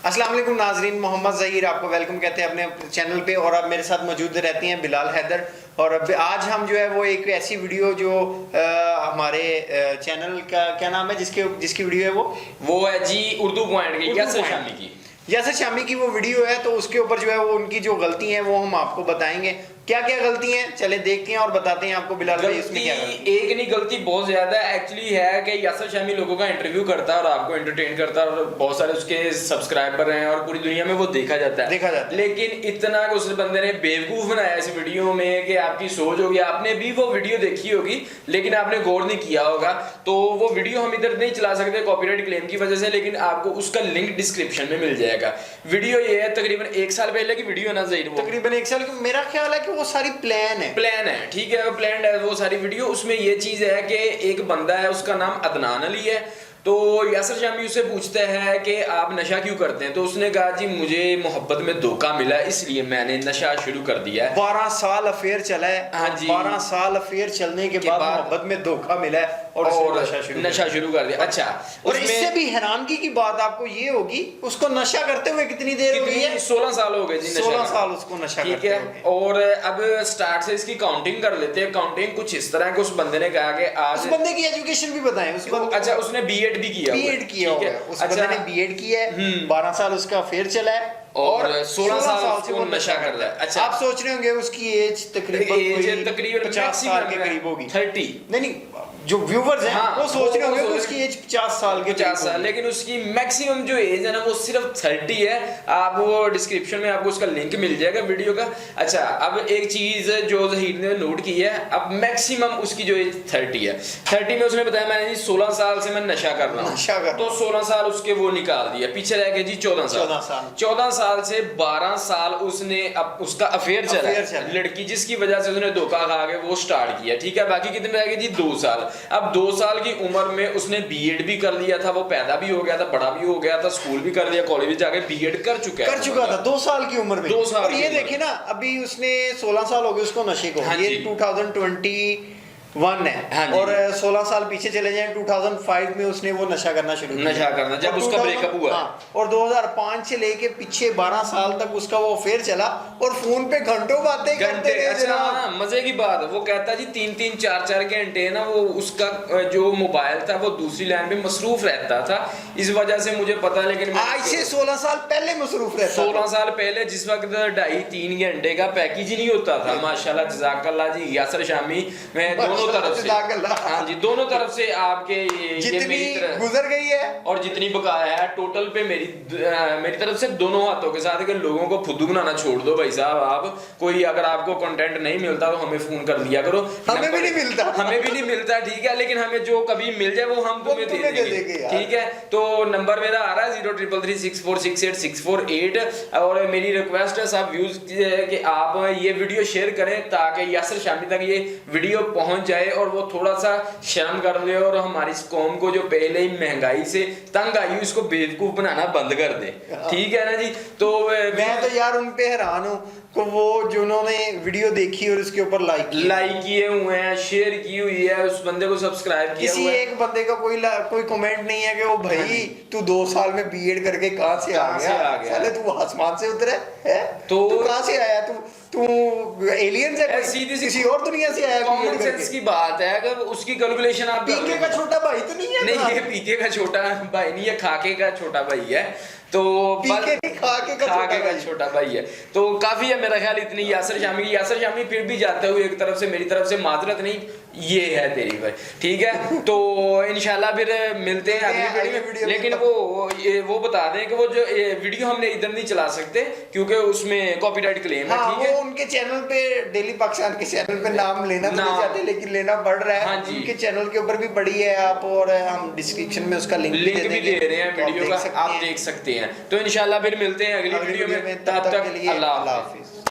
अस्सलाम वालेकुम नाजरीन, मोहम्मद ज़हीर आपको वेलकम कहते हैं अपने चैनल पे। और अब मेरे साथ मौजूद रहती हैं बिलाल हैदर। और अब आज हम जो है वो एक ऐसी वीडियो जो हमारे चैनल का क्या नाम है जिसकी वीडियो है वो है जी उर्दू पॉइंट की यासिर शामी की वो वीडियो है। तो उसके ऊपर जो है वो उनकी जो गलती है वो हम आपको बताएंगे क्या क्या गलती हैं। चले देखते हैं और बताते हैं आपको बिलाल भाई इसमें क्या गलती। एक नहीं गलती बहुत ज्यादा एक्चुअली है कि यासिर शामी लोगों का इंटरव्यू करता है और आपको एंटरटेन करता है और बहुत सारे उसके सब्सक्राइबर हैं और पूरी दुनिया में वो देखा जाता है लेकिन इतना कि उस बंदे ने बेवकूफ बनाया इस वीडियो में कि आपकी सोच होगी, आपने भी वो वीडियो देखी होगी लेकिन आपने गौर नहीं किया होगा। तो वो वीडियो हम इधर नहीं चला सकते कॉपीराइट क्लेम की वजह से, लेकिन आपको उसका लिंक डिस्क्रिप्शन में मिल जाएगा। वीडियो ये है तकरीबन 1 साल पहले की वीडियो ना ज़हीर, तकरीबन 1 साल की। मेरा ख्याल है कि वो सारी प्लान है ठीक है, प्लान है वो सारी वीडियो। उसमें ये चीज है कि एक बंदा है उसका नाम अदनान अली है। तो यासिर शामी उससे पूछता है कि आप नशा क्यों करते हैं, तो उसने कहा जी मुझे मोहब्बत में धोखा मिला इसलिए मैंने नशा शुरू कर दिया है। 12 साल अफेयर चला है। हाँ जी, 12 साल अफेयर चलने के बाद मोहब्बत में धोखा मिला है और नशा शुरू कर दिया। अच्छा, और इससे भी हैरानगी की बात आपको ये होगी उसको नशा करते हुए कितनी देर हो गई है? 16 साल हो गए जी, 16 साल उसको नशा करते हुए। और अब स्टार्ट से इसकी काउंटिंग कर लेते हैं। काउंटिंग कुछ इस तरह कि उस बंदे ने कहा कि आज उस बंदे की एजुकेशन भी बताएं उसको। अच्छा, उसने बीएड भी किया है। उस बंदे ने बीएड किया है, 12 साल उसका अफेयर चला है और 16 साल से वो नशा कर रहा है। अच्छा, आप सोच रहे होंगे उसकी एज तकरीबन 50 साल के करीब होगी। 30 नहीं, जो व्यूवर्स हैं वो सोच रहे होंगे कि उसकी एज 50 साल के 50 साल, लेकिन उसकी मैक्सिमम जो एज है ना वो सिर्फ 30 है। आप वो डिस्क्रिप्शन में आपको उसका लिंक मिल जाएगा वीडियो का। अच्छा, अब एक चीज जो ज़हीर ने नोट की है, अब मैक्सिमम उसकी जो एज 30 है, 30 में उसने बताया मैंने जी 16 साल से मैं नशा कर रहा हूँ, तो 16 साल उसके वो निकाल दिया, पीछे रह गए जी 14 साल। 14 साल से 12 साल उसने अब उसका अफेयर चला लड़की जिसकी वजह से उसने धोखा खा के वो स्टार्ट किया। ठीक है, बाकी कितने रह गए जी 2 साल। अब 2 साल की उम्र में उसने बीएड भी कर लिया था, वो पैदा भी हो गया था, बड़ा भी हो गया था, स्कूल भी कर लिया, कॉलेज भी जाके बीएड कर चुका था 2 साल की उम्र में। 2 साल। और ये देखिए ना, अभी उसने 16 साल हो गए उसको नशे को। ये 2021 है और 16 साल पीछे चले जाएं 2005 में उसने वो नशा करना जब उसका ब्रेकअप हुआ। और 2005 से लेके पीछे 12 साल तक उसका वो अफेयर चला और फोन पे घंटों बातें करते रहे। अच्छा, मजे की बात वो कहता जी 3-3 4-4 घंटे ना वो उसका जो मोबाइल था वो दूसरी लाइन पे मसरूफ रहता था। इस वजह से मुझे पता, लेकिन आज से 16 साल पहले मसरूफ रहता 16 साल पहले जिस वक्त 2.5-3 घंटे का पैकेज ही नहीं होता था। माशाल्लाह जज़ाकल्लाह जी यासिर शामी में दोनों तरफ से, हाँ जी, दोनों तरफ से आपके जितनी गुजर गई है और जितनी बकाया है टोटल पे मेरी तरफ से दोनों हाथों के साथ कि लोगों को फुद्दू बनाना छोड़ दो भाई साहब। आप कोई अगर आपको कंटेंट नहीं मिलता तो हमें फोन कर दिया करो। हमें भी नहीं मिलता ठीक है, लेकिन हमें जो कभी मिल जाए वो हम तुम्हें दे देंगे। ठीक है, तो नंबर मेरा आ रहा है 03336468 और मेरी रिक्वेस्ट है सब व्यूज कि आप ये वीडियो शेयर करें ताकि यासिर शामी तक ये वीडियो पहुंच जाए और वो थोड़ा सा शर्म कर ले और हमारी इस कौम को जो पहले ही महंगाई से तंग आई है उसको बेवकूफ बनाना बंद कर दे। ठीक है ना जी। तो मैं तो यार उन पे हैरान हूँ को वो जिन्होंने वीडियो देखी और उसके ऊपर लाइक किए हुए हैं, शेयर की हुई है, उस बंदे को सब्सक्राइब किया हुआ है। किसी एक बंदे का कोई कमेंट नहीं है कि वो भाई तू 2 साल में बीएड करके कहां से आ गया? साले तू आसमान से उतरा है? तो तू कहां से आया? तू एलियन से सीधी किसी और दुनिया से आया? कॉमन सेंस की बात है, अगर उसकी कैलकुलेशन आप पीके का छोटा भाई तो नहीं है? नहीं, ये पीके का छोटा भाई नहीं है, खाके का छोटा भाई है। तो खाके का छोटा भाई है। तो काफी है मेरा ख्याल इतनी यासिर शामी फिर भी जाते हुए एक तरफ से मेरी तरफ से माजरत नहीं, ये है तेरी भाई। ठीक है, तो इंशाल्लाह फिर मिलते हैं अगली वीडियो में। लेकिन वो बता दें कि वो जो वीडियो हमने इधर नहीं चला सकते क्योंकि उसमें कॉपीराइट क्लेम है। ठीक है, वो उनके चैनल पे डेली पाकिस्तान के चैनल पे नाम लेना नहीं चाहते लेकिन लेना पड़ रहा है। हाँ जी, उनके चैनल के ऊपर भी पड़ी है आप, और हम डिस्क्रिप्शन में उसका लिंक भी दे रहे हैं वीडियो का, आप देख सकते हैं। तो इंशाल्लाह फिर मिलते हैं अगली वीडियो में, तब तक अल्लाह हाफिज।